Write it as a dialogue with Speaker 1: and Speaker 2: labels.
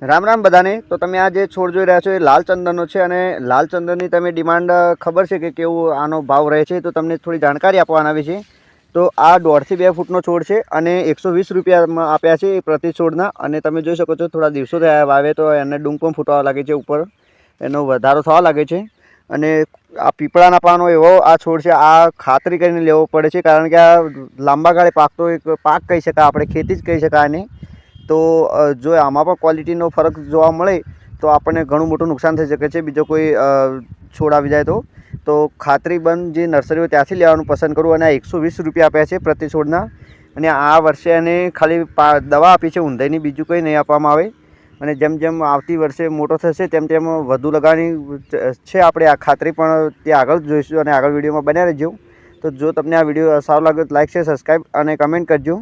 Speaker 1: રામ રામ બધાને। તો તમે આ જે છોડ જોઈ રહ્યા છો એ લાલ ચંદનનો છે અને લાલ ચંદનની તમે ડિમાન્ડ ખબર છે કે કેવું આનો ભાવ રહે છે, તો તમને થોડી જાણકારી આપવાના આવી છે। તો આ 1.5 થી 2 ફૂટનો છોડ છે અને 120 રૂપિયામાં આપ્યા છે પ્રતિ છોડના। અને તમે જોઈ શકો છો થોડા દિવસો થયા વાવે તો એને ડૂંક પણ ફૂટવા લાગે છે, ઉપર એનો વધારો થવા લાગે છે। અને આ પીપળાના પાનો એવો આ છોડ છે, આ ખાતરી કરીને લેવો પડે છે, કારણ કે આ લાંબા ગાળે પાકતો એક પાક કહી શકાય, આપણે ખેતી જ કહી શકાય આને। તો જો આમાં પણ ક્વોલિટીનો ફરક જોવા મળે તો આપણને ઘણું મોટું નુકસાન થઈ શકે છે, બીજો કોઈ છોડ આવી જાય તો ખાતરીબંધ જે નર્સરી હોય ત્યાંથી લેવાનું પસંદ કરું। અને આ 120 રૂપિયા આપ્યા છે પ્રતિ છોડના। અને આ વર્ષે એને ખાલી દવા આપી છે ઊંધાઈની, બીજું કંઈ નહીં આપવામાં આવે। અને જેમ જેમ આવતી વર્ષે મોટો થશે તેમ તેમ વધુ લગાવવાની છે આપણે આ ખાતરી, પણ તે આગળ જોઈશું અને આગળ વિડીયોમાં બન્યા રહેજો। તો જો તમને આ વિડીયો સારો લાગે તો લાઈક છે, સબસ્ક્રાઈબ અને કમેન્ટ કરજો।